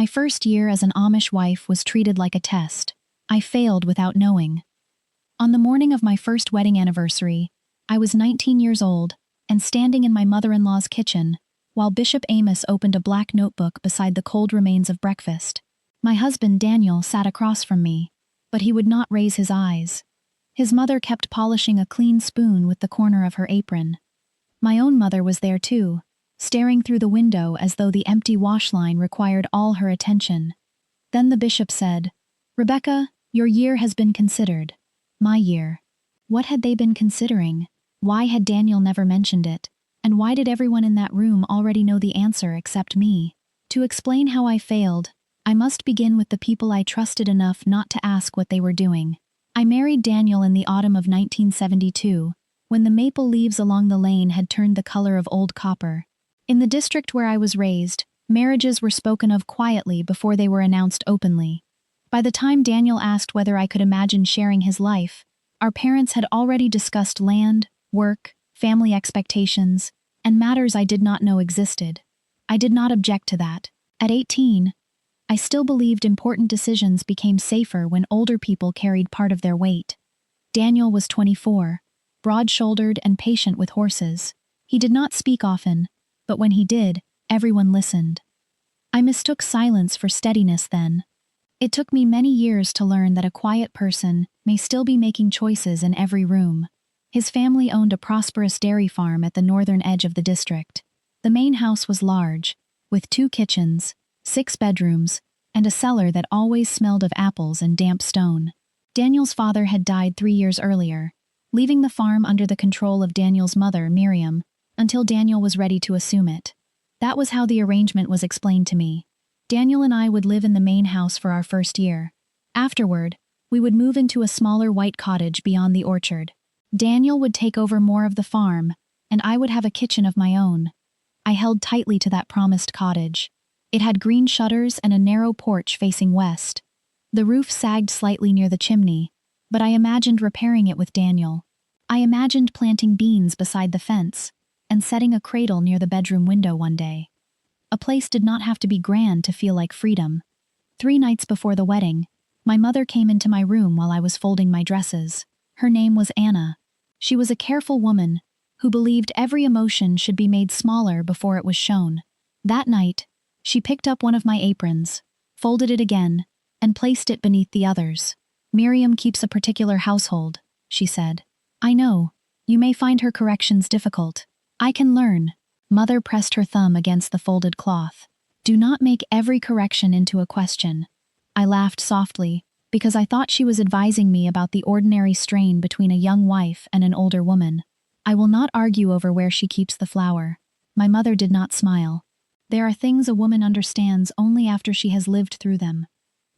My first year as an Amish wife was treated like a test. I failed without knowing. On the morning of my first wedding anniversary, I was 19 years old and standing in my mother-in-law's kitchen while Bishop Amos opened a black notebook beside the cold remains of breakfast. My husband, Daniel, sat across from me, but he would not raise his eyes. His mother kept polishing a clean spoon with the corner of her apron. My own mother was there too, staring through the window as though the empty wash line required all her attention. Then the bishop said, "Rebecca, your year has been considered." My year. What had they been considering? Why had Daniel never mentioned it? And why did everyone in that room already know the answer except me? To explain how I failed, I must begin with the people I trusted enough not to ask what they were doing. I married Daniel in the autumn of 1972, when the maple leaves along the lane had turned the color of old copper. In the district where I was raised, marriages were spoken of quietly before they were announced openly. By the time Daniel asked whether I could imagine sharing his life, our parents had already discussed land, work, family expectations, and matters I did not know existed. I did not object to that. At 18, I still believed important decisions became safer when older people carried part of their weight. Daniel was 24, broad-shouldered and patient with horses. He did not speak often, but when he did, everyone listened. I mistook silence for steadiness then. It took me many years to learn that a quiet person may still be making choices in every room. His family owned a prosperous dairy farm at the northern edge of the district. The main house was large, with 2 kitchens, 6 bedrooms, and a cellar that always smelled of apples and damp stone. Daniel's father had died 3 years earlier, leaving the farm under the control of Daniel's mother, Miriam, until Daniel was ready to assume it. That was how the arrangement was explained to me. Daniel and I would live in the main house for our first year. Afterward, we would move into a smaller white cottage beyond the orchard. Daniel would take over more of the farm, and I would have a kitchen of my own. I held tightly to that promised cottage. It had green shutters and a narrow porch facing west. The roof sagged slightly near the chimney, but I imagined repairing it with Daniel. I imagined planting beans beside the fence and setting a cradle near the bedroom window one day. A place did not have to be grand to feel like freedom. 3 nights before the wedding, my mother came into my room while I was folding my dresses. Her name was Anna. She was a careful woman who believed every emotion should be made smaller before it was shown. That night, she picked up one of my aprons, folded it again, and placed it beneath the others. "Miriam keeps a particular household," she said. "I know. You may find her corrections difficult. I can learn." Mother pressed her thumb against the folded cloth. "Do not make every correction into a question." I laughed softly, because I thought she was advising me about the ordinary strain between a young wife and an older woman. "I will not argue over where she keeps the flour." My mother did not smile. "There are things a woman understands only after she has lived through them."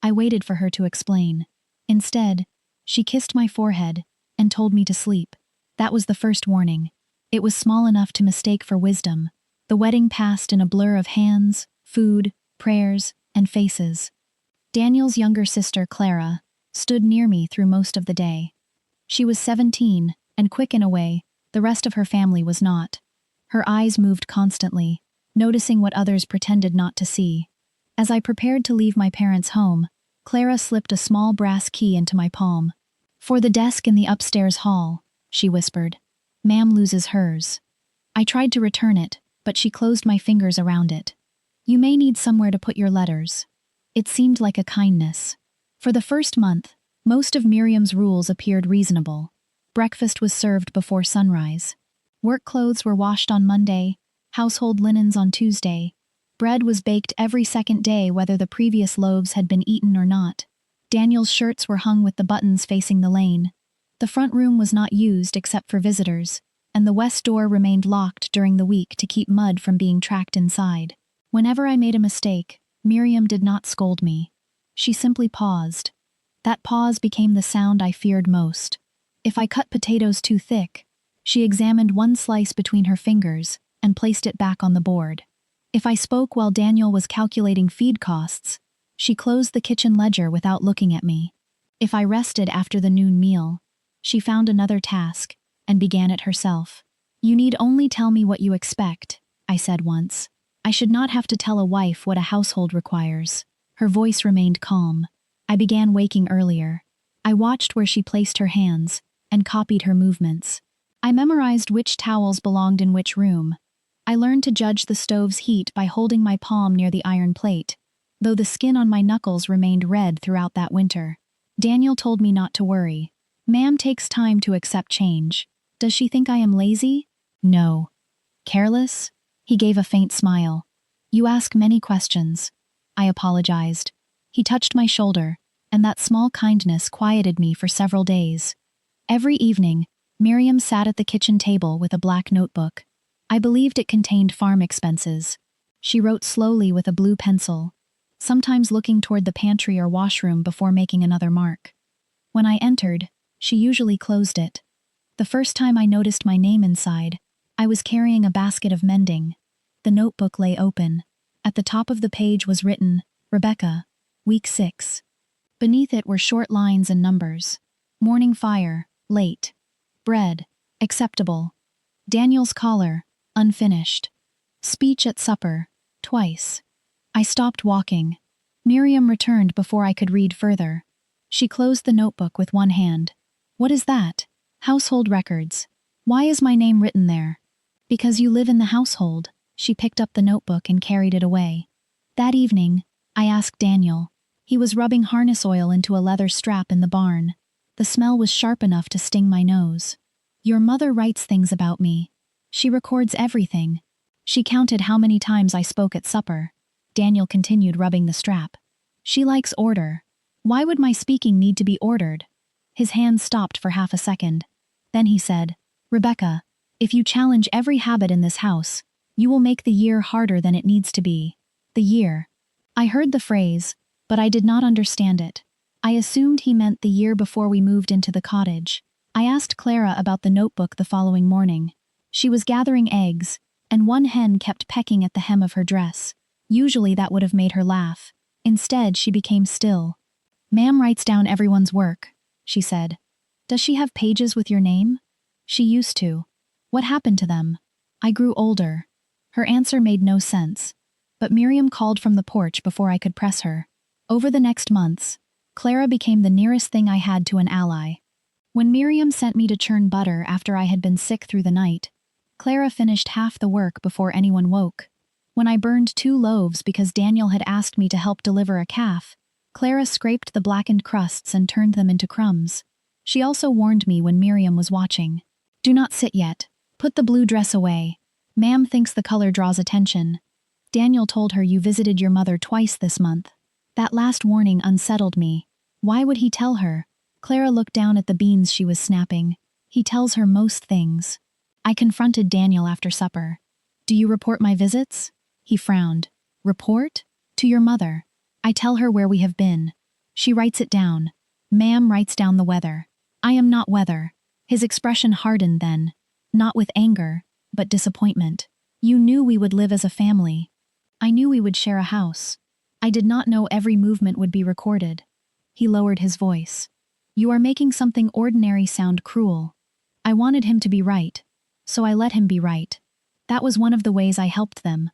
I waited for her to explain. Instead, she kissed my forehead and told me to sleep. That was the first warning. It was small enough to mistake for wisdom. The wedding passed in a blur of hands, food, prayers, and faces. Daniel's younger sister, Clara, stood near me through most of the day. She was 17, and quick in a way the rest of her family was not. Her eyes moved constantly, noticing what others pretended not to see. As I prepared to leave my parents' home, Clara slipped a small brass key into my palm. "For the desk in the upstairs hall," she whispered. "Ma'am loses hers." I tried to return it, but she closed my fingers around it. "You may need somewhere to put your letters." It seemed like a kindness. For the first month, most of Miriam's rules appeared reasonable. Breakfast was served before sunrise. Work clothes were washed on Monday, household linens on Tuesday. Bread was baked every second day whether the previous loaves had been eaten or not. Daniel's shirts were hung with the buttons facing the lane. The front room was not used except for visitors, and the west door remained locked during the week to keep mud from being tracked inside. Whenever I made a mistake, Miriam did not scold me. She simply paused. That pause became the sound I feared most. If I cut potatoes too thick, she examined one slice between her fingers and placed it back on the board. If I spoke while Daniel was calculating feed costs, she closed the kitchen ledger without looking at me. If I rested after the noon meal, she found another task and began it herself. "You need only tell me what you expect," I said once. "I should not have to tell a wife what a household requires." Her voice remained calm. I began waking earlier. I watched where she placed her hands and copied her movements. I memorized which towels belonged in which room. I learned to judge the stove's heat by holding my palm near the iron plate, though the skin on my knuckles remained red throughout that winter. Daniel told me not to worry. Ma'am takes time to accept change. Does she think I am lazy? No. Careless? He gave a faint smile. You ask many questions. I apologized. He touched my shoulder, and that small kindness quieted me for several days. Every evening, Miriam sat at the kitchen table with a black notebook. I believed it contained farm expenses. She wrote slowly with a blue pencil, sometimes looking toward the pantry or washroom before making another mark. When I entered, she usually closed it. The first time I noticed my name inside, I was carrying a basket of mending. The notebook lay open. At the top of the page was written, Rebecca, Week 6. Beneath it were short lines and numbers. Morning fire, late. Bread, acceptable. Daniel's collar, unfinished. Speech at supper, twice. I stopped walking. Miriam returned before I could read further. She closed the notebook with one hand. What is that? Household records. Why is my name written there? Because you live in the household. She picked up the notebook and carried it away. That evening, I asked Daniel. He was rubbing harness oil into a leather strap in the barn. The smell was sharp enough to sting my nose. Your mother writes things about me. She records everything. She counted how many times I spoke at supper. Daniel continued rubbing the strap. She likes order. Why would my speaking need to be ordered? His hand stopped for half a second. Then he said, Rebecca, if you challenge every habit in this house, you will make the year harder than it needs to be. The year. I heard the phrase, but I did not understand it. I assumed he meant the year before we moved into the cottage. I asked Clara about the notebook the following morning. She was gathering eggs, and one hen kept pecking at the hem of her dress. Usually that would have made her laugh. Instead, she became still. Ma'am writes down everyone's work, she said. Does she have pages with your name? She used to. What happened to them? I grew older. Her answer made no sense. But Miriam called from the porch before I could press her. Over the next months, Clara became the nearest thing I had to an ally. When Miriam sent me to churn butter after I had been sick through the night, Clara finished half the work before anyone woke. When I burned 2 loaves because Daniel had asked me to help deliver a calf, Clara scraped the blackened crusts and turned them into crumbs. She also warned me when Miriam was watching. Do not sit yet. Put the blue dress away. Ma'am thinks the color draws attention. Daniel told her you visited your mother twice this month. That last warning unsettled me. Why would he tell her? Clara looked down at the beans she was snapping. He tells her most things. I confronted Daniel after supper. Do you report my visits? He frowned. Report? To your mother. I tell her where we have been. She writes it down. Ma'am writes down the weather. I am not weather. His expression hardened then. Not with anger, but disappointment. You knew we would live as a family. I knew we would share a house. I did not know every movement would be recorded. He lowered his voice. You are making something ordinary sound cruel. I wanted him to be right, so I let him be right. That was one of the ways I helped them.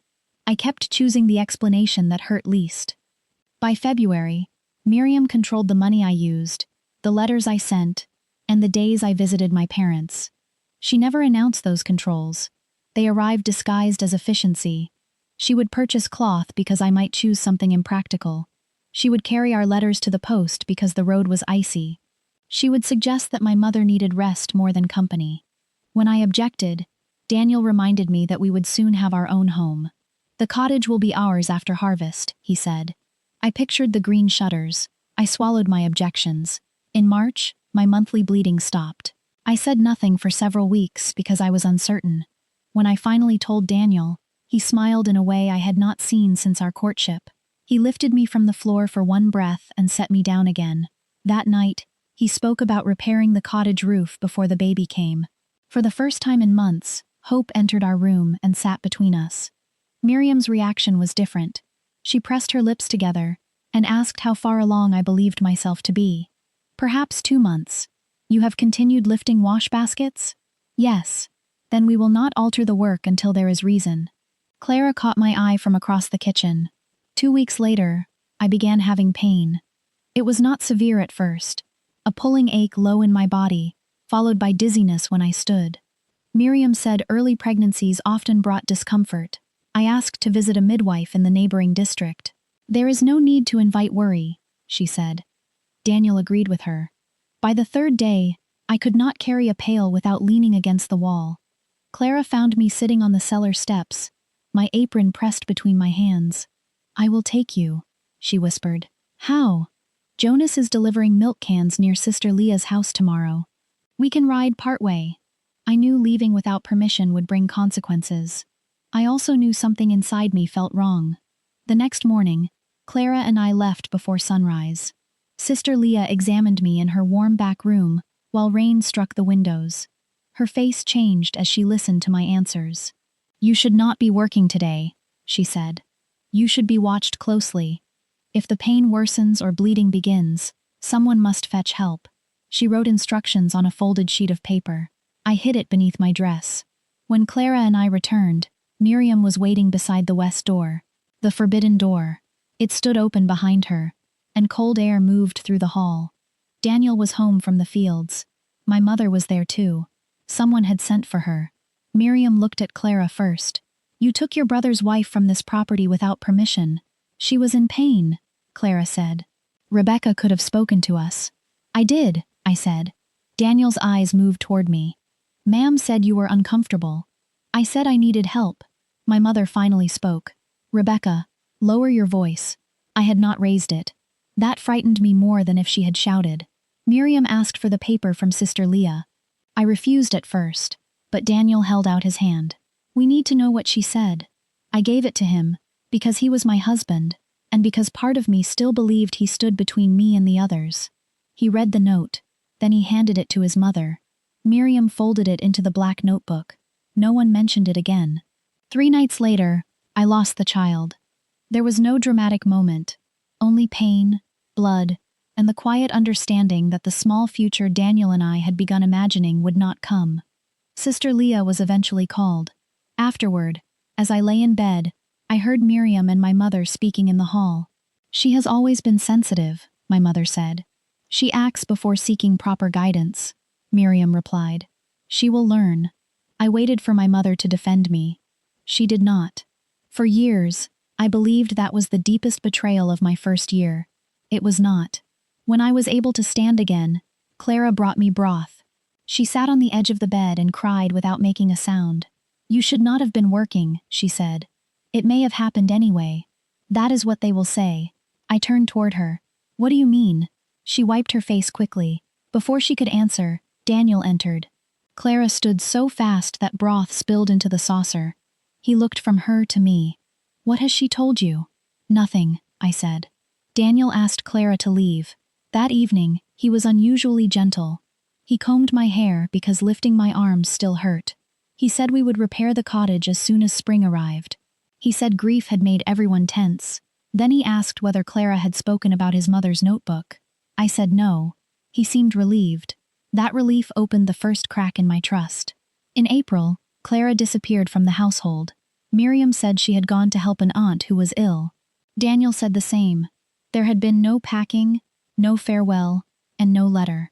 I kept choosing the explanation that hurt least. By February, Miriam controlled the money I used, the letters I sent, and the days I visited my parents. She never announced those controls. They arrived disguised as efficiency. She would purchase cloth because I might choose something impractical. She would carry our letters to the post because the road was icy. She would suggest that my mother needed rest more than company. When I objected, Daniel reminded me that we would soon have our own home. The cottage will be ours after harvest, he said. I pictured the green shutters. I swallowed my objections. In March, my monthly bleeding stopped. I said nothing for several weeks because I was uncertain. When I finally told Daniel, he smiled in a way I had not seen since our courtship. He lifted me from the floor for one breath and set me down again. That night, he spoke about repairing the cottage roof before the baby came. For the first time in months, Hope entered our room and sat between us. Miriam's reaction was different. She pressed her lips together and asked how far along I believed myself to be. Perhaps 2 months. You have continued lifting wash baskets? Yes. Then we will not alter the work until there is reason. Clara caught my eye from across the kitchen. 2 weeks later, I began having pain. It was not severe at first. A pulling ache low in my body, followed by dizziness when I stood. Miriam said early pregnancies often brought discomfort. I asked to visit a midwife in the neighboring district. There is no need to invite worry, she said. Daniel agreed with her. By the third day, I could not carry a pail without leaning against the wall. Clara found me sitting on the cellar steps, my apron pressed between my hands. I will take you, she whispered. How? Jonas is delivering milk cans near Sister Leah's house tomorrow. We can ride partway. I knew leaving without permission would bring consequences. I also knew something inside me felt wrong. The next morning, Clara and I left before sunrise. Sister Leah examined me in her warm back room while rain struck the windows. Her face changed as she listened to my answers. You should not be working today, she said. You should be watched closely. If the pain worsens or bleeding begins, someone must fetch help. She wrote instructions on a folded sheet of paper. I hid it beneath my dress. When Clara and I returned, Miriam was waiting beside the west door, the forbidden door. It stood open behind her, and cold air moved through the hall. Daniel was home from the fields. My mother was there too. Someone had sent for her. Miriam looked at Clara first. You took your brother's wife from this property without permission. She was in pain, Clara said. Rebecca could have spoken to us. I did, I said. Daniel's eyes moved toward me. Ma'am said you were uncomfortable. I said I needed help. My mother finally spoke. Rebecca, lower your voice. I had not raised it. That frightened me more than if she had shouted. Miriam asked for the paper from Sister Leah. I refused at first, but Daniel held out his hand. We need to know what she said. I gave it to him, because he was my husband, and because part of me still believed he stood between me and the others. He read the note, then he handed it to his mother. Miriam folded it into the black notebook. No one mentioned it again. 3 nights later, I lost the child. There was no dramatic moment, only pain, blood, and the quiet understanding that the small future Daniel and I had begun imagining would not come. Sister Leah was eventually called. Afterward, as I lay in bed, I heard Miriam and my mother speaking in the hall. She has always been sensitive, my mother said. She acts before seeking proper guidance, Miriam replied. She will learn. I waited for my mother to defend me. She did not. For years, I believed that was the deepest betrayal of my first year. It was not. When I was able to stand again, Clara brought me broth. She sat on the edge of the bed and cried without making a sound. You should not have been working, she said. It may have happened anyway. That is what they will say. I turned toward her. What do you mean? She wiped her face quickly. Before she could answer, Daniel entered. Clara stood so fast that broth spilled into the saucer. He looked from her to me. What has she told you? Nothing, I said. Daniel asked Clara to leave. That evening, he was unusually gentle. He combed my hair because lifting my arms still hurt. He said we would repair the cottage as soon as spring arrived. He said grief had made everyone tense. Then he asked whether Clara had spoken about his mother's notebook. I said no. He seemed relieved. That relief opened the first crack in my trust. In April, Clara disappeared from the household. Miriam said she had gone to help an aunt who was ill. Daniel said the same. There had been no packing, no farewell, and no letter.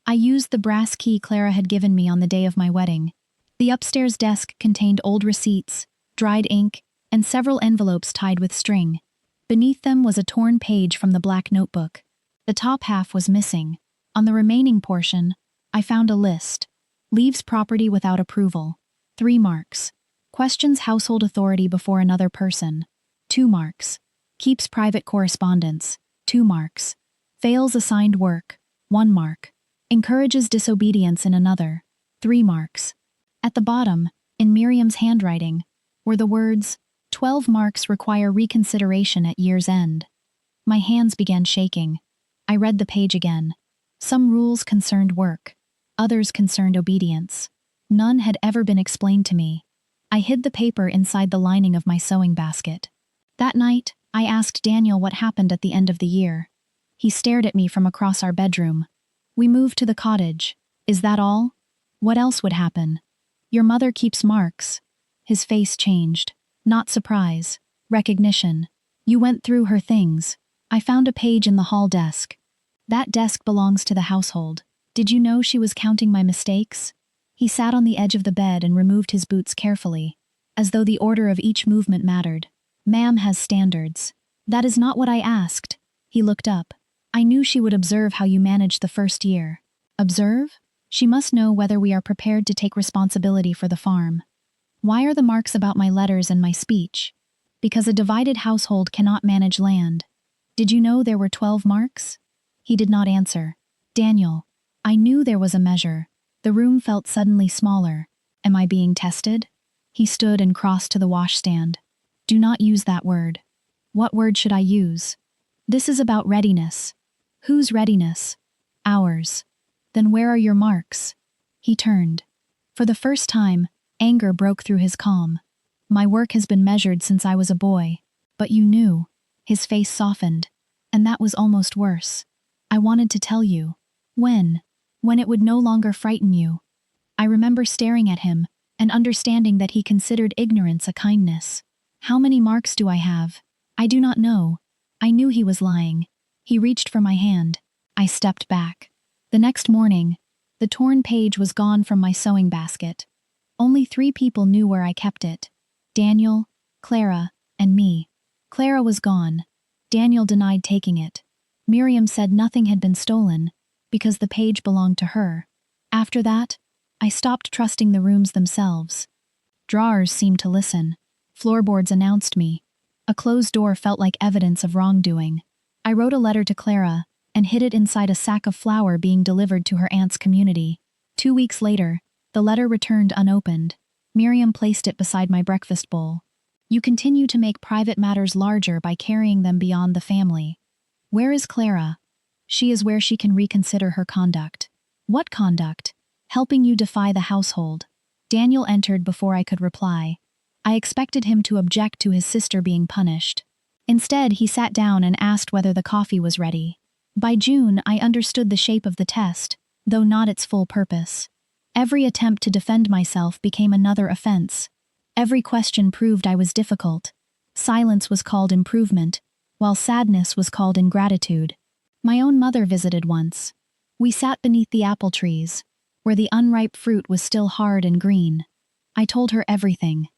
I used the brass key Clara had given me on the day of my wedding. The upstairs desk contained old receipts, dried ink, and several envelopes tied with string. Beneath them was a torn page from the black notebook. The top half was missing. On the remaining portion, I found a list. Leaves property without approval. 3 marks. Questions household authority before another person. 2 marks. Keeps private correspondence. 2 marks. Fails assigned work. 1 mark. Encourages disobedience in another. 3 marks. At the bottom, in Miriam's handwriting, were the words, 12 marks require reconsideration at year's end. My hands began shaking. I read the page again. Some rules concerned work. Others concerned obedience. None had ever been explained to me. I hid the paper inside the lining of my sewing basket. That night, I asked Daniel what happened at the end of the year. He stared at me from across our bedroom. We moved to the cottage. Is that all? What else would happen? Your mother keeps marks. His face changed. Not surprise. Recognition. You went through her things. I found a page in the hall desk. That desk belongs to the household. Did you know she was counting my mistakes? He sat on the edge of the bed and removed his boots carefully, as though the order of each movement mattered. Ma'am has standards. That is not what I asked. He looked up. I knew she would observe how you managed the first year. Observe? She must know whether we are prepared to take responsibility for the farm. Why are the marks about my letters and my speech? Because a divided household cannot manage land. Did you know there were 12 marks? He did not answer. Daniel, I knew there was a measure. The room felt suddenly smaller. Am I being tested? He stood and crossed to the washstand. Do not use that word. What word should I use? This is about readiness. Whose readiness? Ours. Then where are your marks? He turned. For the first time, anger broke through his calm. My work has been measured since I was a boy. But you knew. His face softened. And that was almost worse. I wanted to tell you. When? When it would no longer frighten you. I remember staring at him and understanding that he considered ignorance a kindness. How many marks do I have? I do not know. I knew he was lying. He reached for my hand. I stepped back. The next morning, the torn page was gone from my sewing basket. Only 3 people knew where I kept it. Daniel, Clara, and me. Clara was gone. Daniel denied taking it. Miriam said nothing had been stolen, because the page belonged to her. After that, I stopped trusting the rooms themselves. Drawers seemed to listen. Floorboards announced me. A closed door felt like evidence of wrongdoing. I wrote a letter to Clara and hid it inside a sack of flour being delivered to her aunt's community. 2 weeks later, the letter returned unopened. Miriam placed it beside my breakfast bowl. You continue to make private matters larger by carrying them beyond the family. Where is Clara? She is where she can reconsider her conduct. What conduct? Helping you defy the household. Daniel entered before I could reply. I expected him to object to his sister being punished. Instead, he sat down and asked whether the coffee was ready. By June, I understood the shape of the test, though not its full purpose. Every attempt to defend myself became another offense. Every question proved I was difficult. Silence was called improvement, while sadness was called ingratitude. My own mother visited once. We sat beneath the apple trees, where the unripe fruit was still hard and green. I told her everything.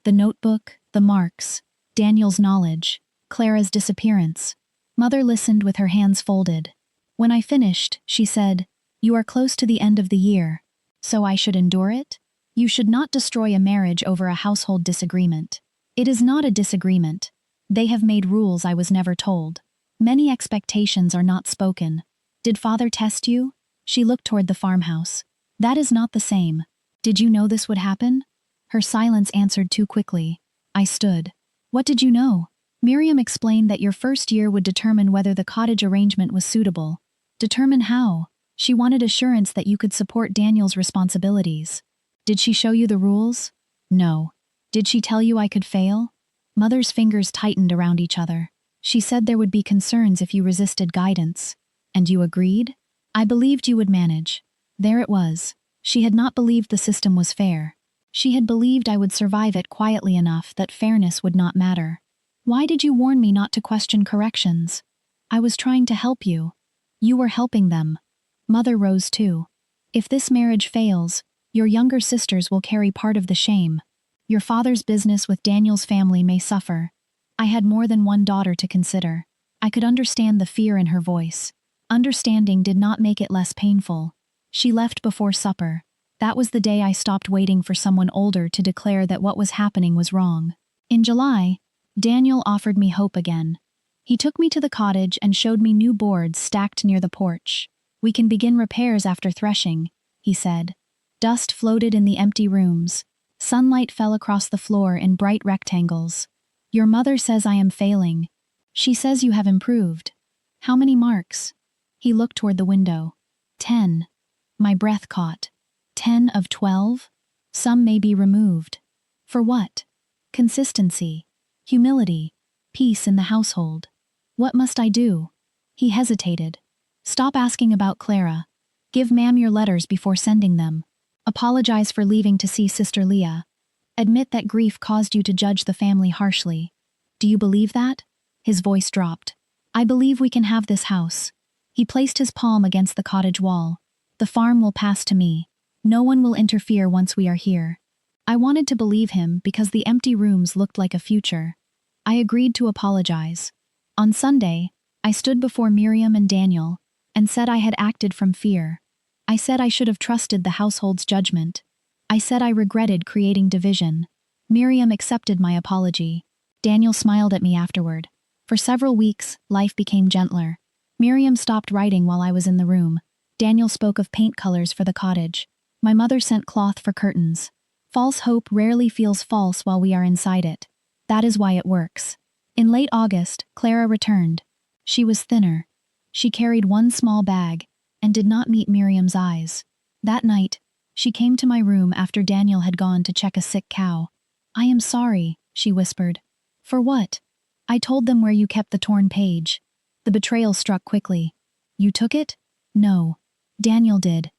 The notebook, the marks, Daniel's knowledge, Clara's disappearance. Mother listened with her hands folded. When I finished, she said, "You are close to the end of the year, so I should endure it? You should not destroy a marriage over a household disagreement. It is not a disagreement. They have made rules I was never told. Many expectations are not spoken. Did father test you?" She looked toward the farmhouse. That is not the same. Did you know this would happen? Her silence answered too quickly. I stood. What did you know? Miriam explained that your first year would determine whether the cottage arrangement was suitable. Determine how? She wanted assurance that you could support Daniel's responsibilities. Did she show you the rules? No. Did she tell you I could fail? Mother's fingers tightened around each other. She said there would be concerns if you resisted guidance. And you agreed? I believed you would manage. There it was. She had not believed the system was fair. She had believed I would survive it quietly enough that fairness would not matter. Why did you warn me not to question corrections? I was trying to help you. You were helping them. Mother rose too. If this marriage fails, your younger sisters will carry part of the shame. Your father's business with Daniel's family may suffer. I had more than one daughter to consider. I could understand the fear in her voice. Understanding did not make it less painful. She left before supper. That was the day I stopped waiting for someone older to declare that what was happening was wrong. In July, Daniel offered me hope again. He took me to the cottage and showed me new boards stacked near the porch. We can begin repairs after threshing, he said. Dust floated in the empty rooms. Sunlight fell across the floor in bright rectangles. Your mother says I am failing. She says you have improved. How many marks? He looked toward the window. 10. My breath caught. 10 of 12? Some may be removed. For what? Consistency. Humility. Peace in the household. What must I do? He hesitated. Stop asking about Clara. Give Ma'am your letters before sending them. Apologize for leaving to see Sister Leah. Admit that grief caused you to judge the family harshly. Do you believe that? His voice dropped. I believe we can have this house. He placed his palm against the cottage wall. The farm will pass to me. No one will interfere once we are here. I wanted to believe him because the empty rooms looked like a future. I agreed to apologize. On Sunday, I stood before Miriam and Daniel and said I had acted from fear. I said I should have trusted the household's judgment. I said I regretted creating division. Miriam accepted my apology. Daniel smiled at me afterward. For several weeks, life became gentler. Miriam stopped writing while I was in the room. Daniel spoke of paint colors for the cottage. My mother sent cloth for curtains. False hope rarely feels false while we are inside it. That is why it works. In late August, Clara returned. She was thinner. She carried one small bag and did not meet Miriam's eyes. That night, she came to my room after Daniel had gone to check a sick cow. "I am sorry," she whispered. "For what?" "I told them where you kept the torn page." The betrayal struck quickly. "You took it?" "No. Daniel did."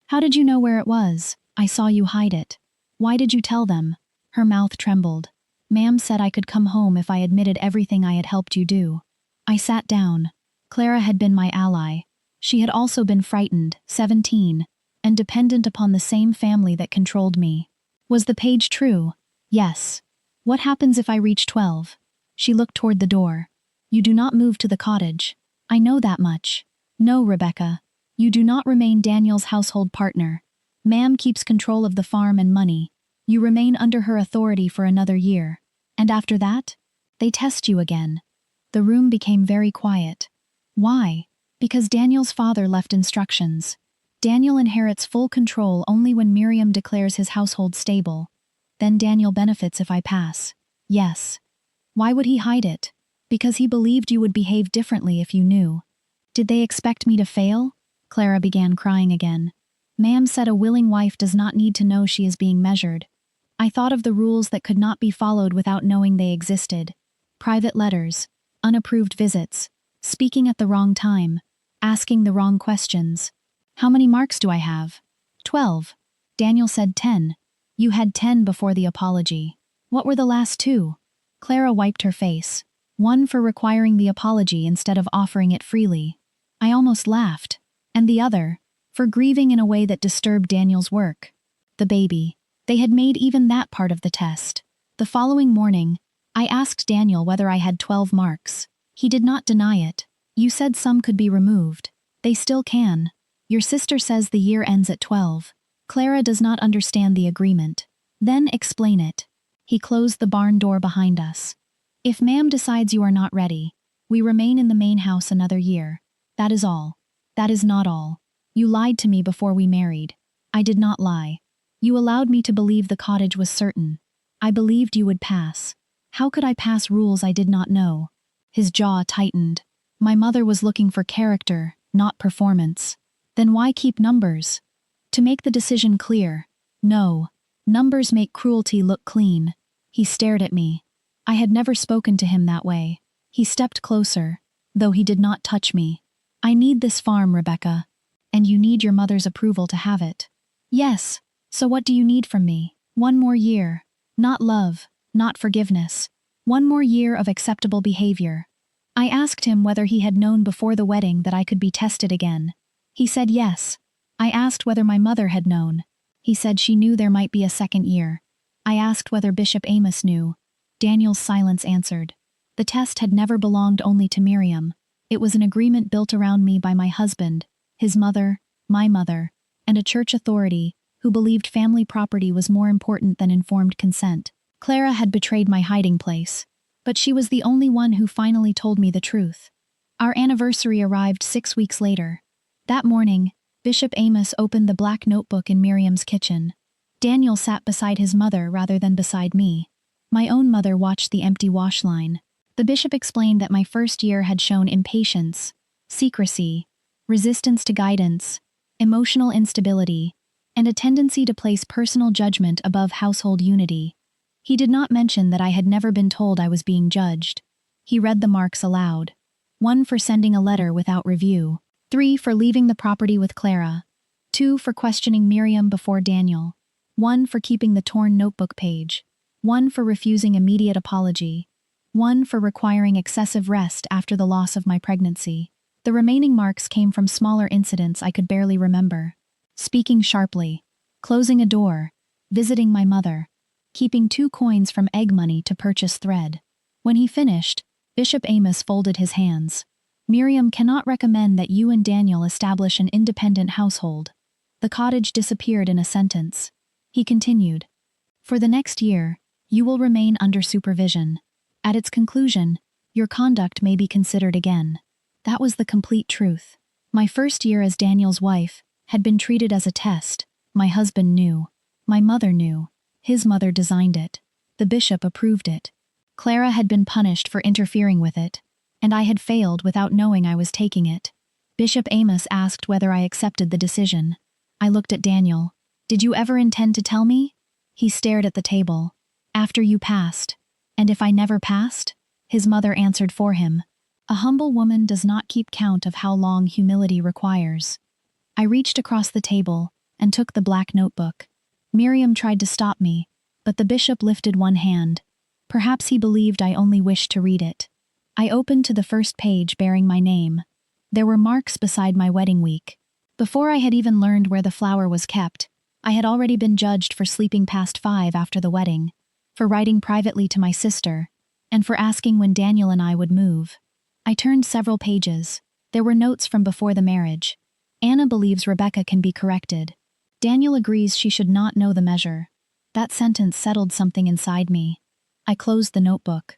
"How did you know where it was?" "I saw you hide it." "Why did you tell them?" Her mouth trembled. "Ma'am said I could come home if I admitted everything I had helped you do." I sat down. Clara had been my ally. She had also been frightened, 17, and dependent upon the same family that controlled me. Was the page true? Yes. What happens if I reach 12? She looked toward the door. "You do not move to the cottage. I know that much." "No, Rebecca. You do not remain Daniel's household partner. Ma'am keeps control of the farm and money. You remain under her authority for another year. And after that? They test you again." The room became very quiet. Why? Because Daniel's father left instructions. Daniel inherits full control only when Miriam declares his household stable. Then Daniel benefits if I pass. Yes. Why would he hide it? Because he believed you would behave differently if you knew. Did they expect me to fail? Clara began crying again. Ma'am said a willing wife does not need to know she is being measured. I thought of the rules that could not be followed without knowing they existed. Private letters, unapproved visits, speaking at the wrong time, asking the wrong questions. How many marks do I have? 12. Daniel said 10. You had 10 before the apology. What were the last two? Clara wiped her face. One for requiring the apology instead of offering it freely. I almost laughed. And the other, for grieving in a way that disturbed Daniel's work. The baby. They had made even that part of the test. The following morning, I asked Daniel whether I had 12 marks. He did not deny it. You said some could be removed. They still can. Your sister says the year ends at 12. Clara does not understand the agreement. Then explain it. He closed the barn door behind us. If Ma'am decides you are not ready, we remain in the main house another year. That is all. That is not all. You lied to me before we married. I did not lie. You allowed me to believe the cottage was certain. I believed you would pass. How could I pass rules I did not know? His jaw tightened. My mother was looking for character, not performance. Then why keep numbers? To make the decision clear. No. Numbers make cruelty look clean. He stared at me. I had never spoken to him that way. He stepped closer, though he did not touch me. I need this farm, Rebecca. And you need your mother's approval to have it. Yes. So what do you need from me? 1 more year. Not love, not forgiveness. 1 more year of acceptable behavior. I asked him whether he had known before the wedding that I could be tested again. He said yes. I asked whether my mother had known. He said she knew there might be a second year. I asked whether Bishop Amish knew. Daniel's silence answered. The test had never belonged only to Miriam. It was an agreement built around me by my husband, his mother, my mother, and a church authority who believed family property was more important than informed consent. Clara had betrayed my hiding place, but she was the only one who finally told me the truth. Our anniversary arrived 6 weeks later. That morning, Bishop Amish opened the black notebook in Miriam's kitchen. Daniel sat beside his mother rather than beside me. My own mother watched the empty wash line. The bishop explained that my first year had shown impatience, secrecy, resistance to guidance, emotional instability, and a tendency to place personal judgment above household unity. He did not mention that I had never been told I was being judged. He read the marks aloud. 1 for sending a letter without review. 3 for leaving the property with Clara. 2 for questioning Miriam before Daniel. 1 for keeping the torn notebook page. 1 for refusing immediate apology. one for requiring excessive rest after the loss of my pregnancy. The remaining marks came from smaller incidents I could barely remember. Speaking sharply, closing a door, visiting my mother, keeping 2 coins from egg money to purchase thread. When he finished, Bishop Amos folded his hands. Miriam cannot recommend that you and Daniel establish an independent household. The cottage disappeared in a sentence. He continued. For the next year, you will remain under supervision. At its conclusion, your conduct may be considered again. That was the complete truth. My first year as Daniel's wife had been treated as a test. My husband knew. My mother knew. His mother designed it. The bishop approved it. Clara had been punished for interfering with it, and I had failed without knowing I was taking it. Bishop Amos asked whether I accepted the decision. I looked at Daniel. Did you ever intend to tell me? He stared at the table. After you passed. And if I never passed? His mother answered for him. A humble woman does not keep count of how long humility requires. I reached across the table and took the black notebook. Miriam tried to stop me, but the bishop lifted one hand. Perhaps he believed I only wished to read it. I opened to the first page bearing my name. There were marks beside my wedding week. Before I had even learned where the flower was kept, I had already been judged for sleeping past 5 after the wedding, for writing privately to my sister, and for asking when Daniel and I would move. I turned several pages. There were notes from before the marriage. Anna believes Rebecca can be corrected. Daniel agrees she should not know the measure. That sentence settled something inside me. I closed the notebook.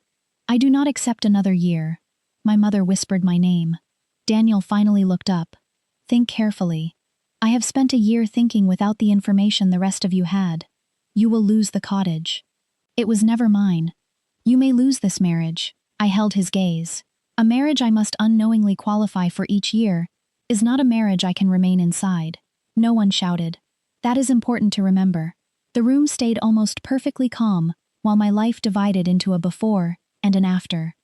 I do not accept another year. My mother whispered my name. Daniel finally looked up. Think carefully. I have spent a year thinking without the information the rest of you had. You will lose the cottage. It was never mine. You may lose this marriage. I held his gaze. A marriage I must unknowingly qualify for each year is not a marriage I can remain inside. No one shouted. That is important to remember. The room stayed almost perfectly calm while my life divided into a before and an after.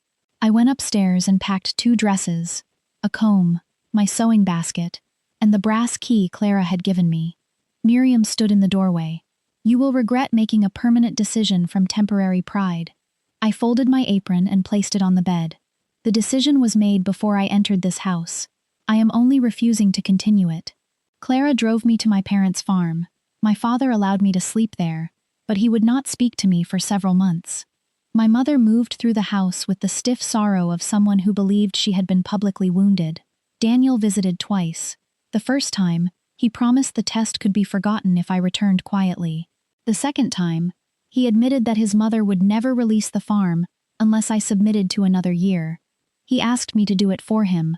I went upstairs and packed 2 dresses, a comb, my sewing basket, and the brass key Clara had given me. Miriam stood in the doorway. You will regret making a permanent decision from temporary pride. I folded my apron and placed it on the bed. The decision was made before I entered this house. I am only refusing to continue it. Clara drove me to my parents' farm. My father allowed me to sleep there, but he would not speak to me for several months. My mother moved through the house with the stiff sorrow of someone who believed she had been publicly wounded. Daniel visited twice. The first time, he promised the test could be forgotten if I returned quietly. The second time, he admitted that his mother would never release the farm unless I submitted to another year. He asked me to do it for him.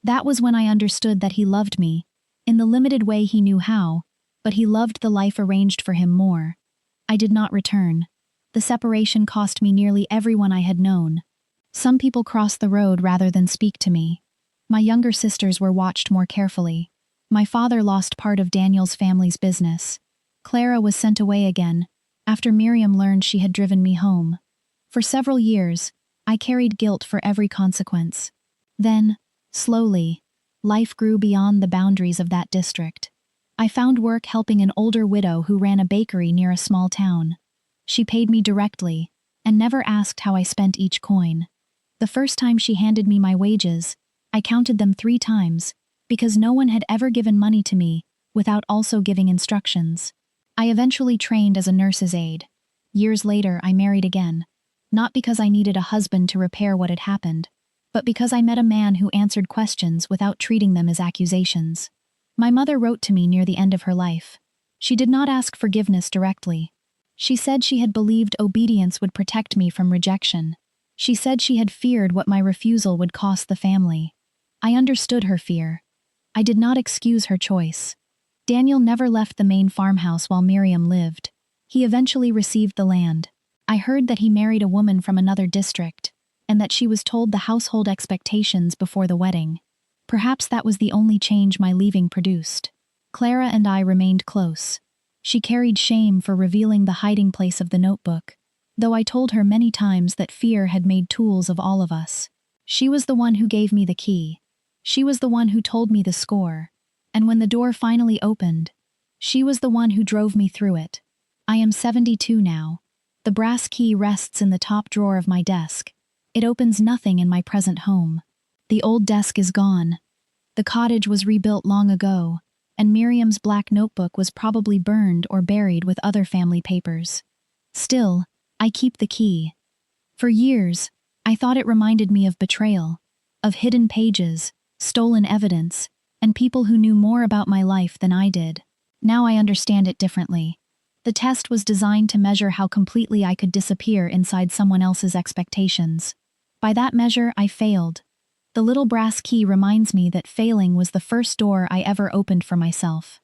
That was when I understood that he loved me, in the limited way he knew how, but he loved the life arranged for him more. I did not return. The separation cost me nearly everyone I had known. Some people crossed the road rather than speak to me. My younger sisters were watched more carefully. My father lost part of Daniel's family's business. Clara was sent away again, after Miriam learned she had driven me home. For several years, I carried guilt for every consequence. Then, slowly, life grew beyond the boundaries of that district. I found work helping an older widow who ran a bakery near a small town. She paid me directly, and never asked how I spent each coin. The first time she handed me my wages, I counted them 3 times, because no one had ever given money to me without also giving instructions. I eventually trained as a nurse's aide. Years later, I married again. Not because I needed a husband to repair what had happened, but because I met a man who answered questions without treating them as accusations. My mother wrote to me near the end of her life. She did not ask forgiveness directly. She said she had believed obedience would protect me from rejection. She said she had feared what my refusal would cost the family. I understood her fear. I did not excuse her choice. Daniel never left the main farmhouse while Miriam lived. He eventually received the land. I heard that he married a woman from another district, and that she was told the household expectations before the wedding. Perhaps that was the only change my leaving produced. Clara and I remained close. She carried shame for revealing the hiding place of the notebook, though I told her many times that fear had made tools of all of us. She was the one who gave me the key. She was the one who told me the score. And when the door finally opened, she was the one who drove me through it. I am 72 now. The brass key rests in the top drawer of my desk. It opens nothing in my present home. The old desk is gone. The cottage was rebuilt long ago, and Miriam's black notebook was probably burned or buried with other family papers. Still, I keep the key. For years, I thought it reminded me of betrayal, of hidden pages, stolen evidence, and people who knew more about my life than I did. Now I understand it differently. The test was designed to measure how completely I could disappear inside someone else's expectations. By that measure, I failed. The little brass key reminds me that failing was the first door I ever opened for myself.